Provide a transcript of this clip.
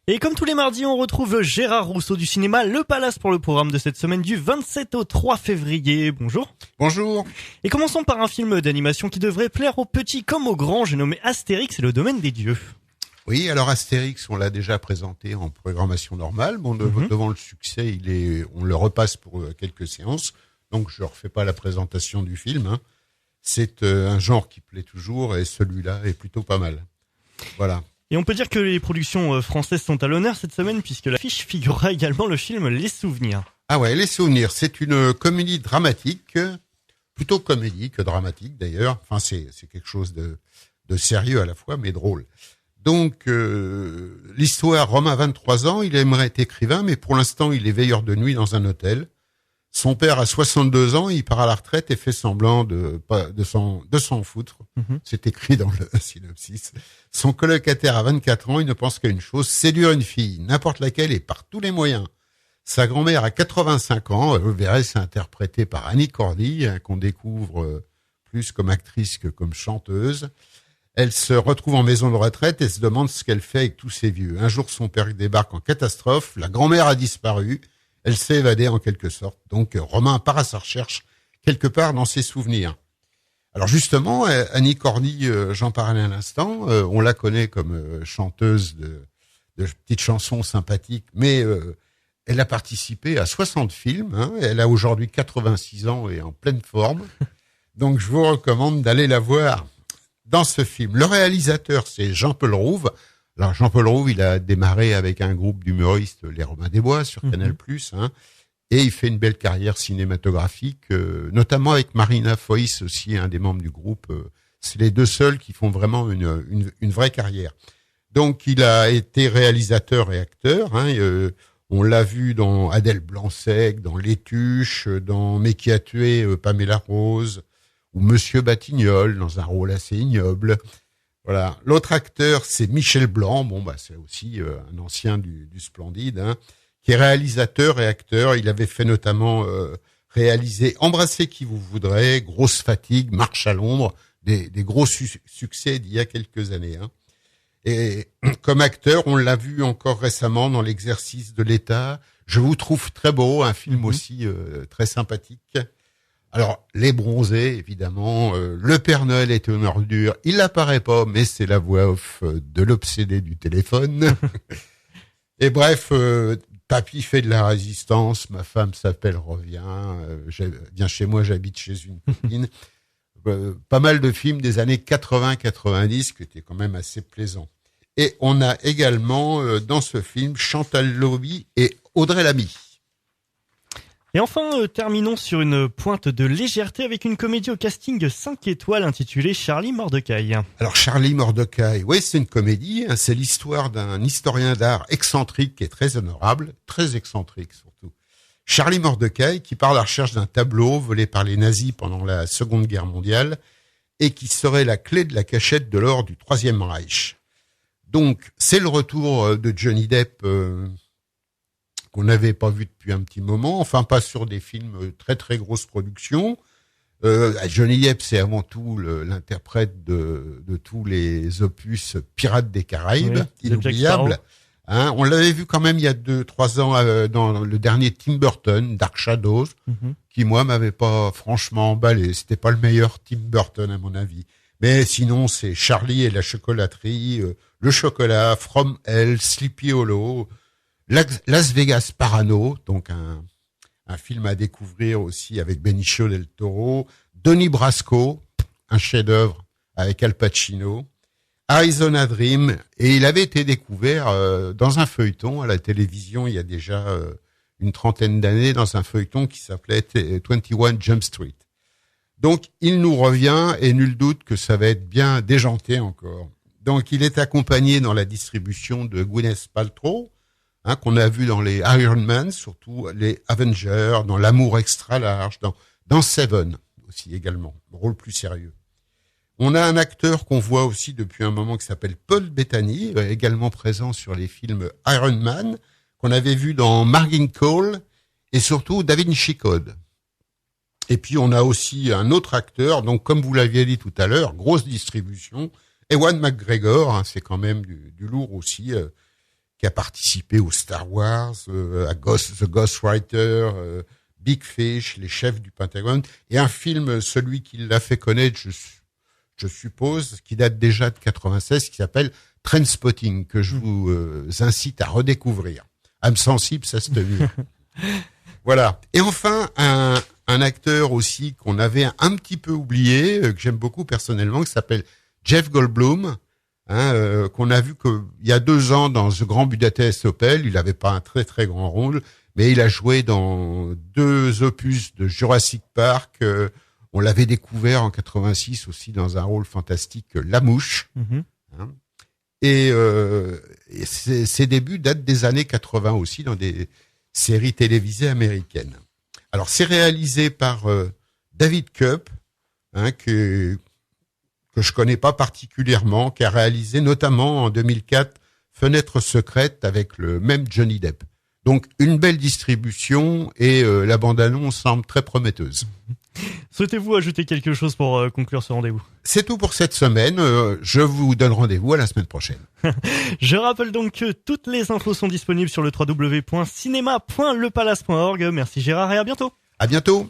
Et comme tous les mardis, on retrouve Gérard Rousseau du cinéma Le Palace pour le programme de cette semaine du 27 au 3 février. Bonjour. Bonjour. Et commençons par un film d'animation qui devrait plaire aux petits comme aux grands. J'ai nommé Astérix et le domaine des dieux. Oui, alors Astérix, on l'a déjà présenté en programmation normale. Bon, devant le succès, on le repasse pour quelques séances. Donc, je ne refais pas la présentation du film. Hein. C'est un genre qui plaît toujours et celui-là est plutôt pas mal. Voilà. Et on peut dire que les productions françaises sont à l'honneur cette semaine puisque l'affiche figurera également le film Les Souvenirs. Ah ouais, Les Souvenirs, c'est une comédie dramatique, plutôt comédie que dramatique d'ailleurs. Enfin, c'est quelque chose de sérieux à la fois, mais drôle. Donc, l'histoire, Romain a 23 ans, il aimerait être écrivain, mais pour l'instant, il est veilleur de nuit dans un hôtel. Son père a 62 ans, il part à la retraite et fait semblant de s'en foutre. C'est écrit dans le synopsis. Son colocataire a 24 ans, il ne pense qu'à une chose, séduire une fille, n'importe laquelle et par tous les moyens. Sa grand-mère a 85 ans, vous verrez, c'est interprété par Annie Cordy, qu'on découvre plus comme actrice que comme chanteuse. Elle se retrouve en maison de retraite et se demande ce qu'elle fait avec tous ces vieux. Un jour, son père débarque en catastrophe, la grand-mère a disparu, elle s'est évadée en quelque sorte. Donc, Romain part à sa recherche quelque part dans ses souvenirs. Alors justement, Annie Cordy, j'en parlais à l'instant, on la connaît comme chanteuse de petites chansons sympathiques, mais elle a participé à 60 films. Hein, elle a aujourd'hui 86 ans et en pleine forme. Donc, je vous recommande d'aller la voir dans ce film. Le réalisateur, c'est Jean-Paul Rouve. Alors, Jean-Paul Rouve, il a démarré avec un groupe d'humoristes, les Robins des Bois, sur Canal+, hein, et il fait une belle carrière cinématographique, notamment avec Marina Foïs aussi, un des membres du groupe. C'est les deux seuls qui font vraiment une vraie carrière. Donc, il a été réalisateur et acteur. Hein, on l'a vu dans Adèle Blanc-Sec, dans Les Tuches, dans Mais qui a tué Pamela Rose, ou Monsieur Batignolles, dans un rôle assez ignoble. Voilà. L'autre acteur, c'est Michel Blanc. Bon, bah, c'est aussi un ancien du Splendide, hein, qui est réalisateur et acteur. Il avait fait notamment réaliser Embrasser qui vous voudrait, Grosse fatigue, Marche à l'ombre, des gros succès d'il y a quelques années. Hein. Et comme acteur, on l'a vu encore récemment dans L'exercice de l'État. Je vous trouve très beau, un film aussi très sympathique. Alors, Les Bronzés, évidemment, le Père Noël est une ordure, il n'apparaît pas, mais c'est la voix off de l'obsédé du téléphone. Et bref, papy fait de la résistance, ma femme s'appelle Revient, viens chez moi, j'habite chez une copine. Pas mal de films des années 80-90 qui étaient quand même assez plaisants. Et on a également dans ce film Chantal Lobby et Audrey Lamy. Et enfin, terminons sur une pointe de légèreté avec une comédie au casting 5 étoiles intitulée Charlie Mordecai. Alors Charlie Mordecai, oui, c'est une comédie, hein, c'est l'histoire d'un historien d'art excentrique et très honorable, très excentrique surtout. Charlie Mordecai qui part à la recherche d'un tableau volé par les nazis pendant la Seconde Guerre mondiale et qui serait la clé de la cachette de l'or du Troisième Reich. Donc c'est le retour de Johnny Depp qu'on n'avait pas vu depuis un petit moment, enfin pas sur des films très très grosses productions. Johnny Depp, c'est avant tout l'interprète de tous les opus Pirates des Caraïbes, inoubliables. Hein, on l'avait vu quand même il y a 2-3 ans dans le dernier Tim Burton, Dark Shadows, qui moi m'avait pas franchement emballé. C'était pas le meilleur Tim Burton à mon avis. Mais sinon c'est Charlie et la chocolaterie, le chocolat, From Hell, Sleepy Hollow, Las Vegas Parano, donc un film à découvrir aussi avec Benicio del Toro, Donnie Brasco, un chef-d'œuvre avec Al Pacino, Arizona Dream, et il avait été découvert dans un feuilleton à la télévision il y a déjà une trentaine d'années, dans un feuilleton qui s'appelait 21 Jump Street. Donc il nous revient et nul doute que ça va être bien déjanté encore. Donc il est accompagné dans la distribution de Gwyneth Paltrow, hein, qu'on a vu dans les Iron Man, surtout les Avengers, dans L'amour extra large, dans Seven aussi également, rôle plus sérieux. On a un acteur qu'on voit aussi depuis un moment qui s'appelle Paul Bettany, également présent sur les films Iron Man, qu'on avait vu dans Margin Call et surtout Da Vinci Code. Et puis on a aussi un autre acteur, donc comme vous l'aviez dit tout à l'heure, grosse distribution, Ewan McGregor, hein, c'est quand même du lourd aussi, qui a participé aux Star Wars, à The Ghostwriter, Big Fish, Les Chefs du Pentagone, et un film, celui qui l'a fait connaître, je suppose, qui date déjà de 96, qui s'appelle Trainspotting, que je vous incite à redécouvrir. Âme sensible, ça se tenue. Voilà. Et enfin, un acteur aussi qu'on avait un petit peu oublié, que j'aime beaucoup personnellement, qui s'appelle Jeff Goldblum, qu'on a vu il y a 2 ans dans The Grand Budapest Hotel. Il n'avait pas un très très grand rôle, mais il a joué dans 2 opus de Jurassic Park. On l'avait découvert en 86 aussi dans un rôle fantastique, La Mouche. Hein. Et ses débuts datent des années 80 aussi, dans des séries télévisées américaines. Alors, c'est réalisé par David Koepp, que je connais pas particulièrement, qui a réalisé notamment en 2004 Fenêtre secrète avec le même Johnny Depp. Donc, une belle distribution et la bande-annonce semble très prometteuse. Souhaitez-vous ajouter quelque chose pour conclure ce rendez-vous? C'est tout pour cette semaine. Je vous donne rendez-vous à la semaine prochaine. Je rappelle donc que toutes les infos sont disponibles sur le www.cinéma.lepalace.org. Merci Gérard et à bientôt. À bientôt.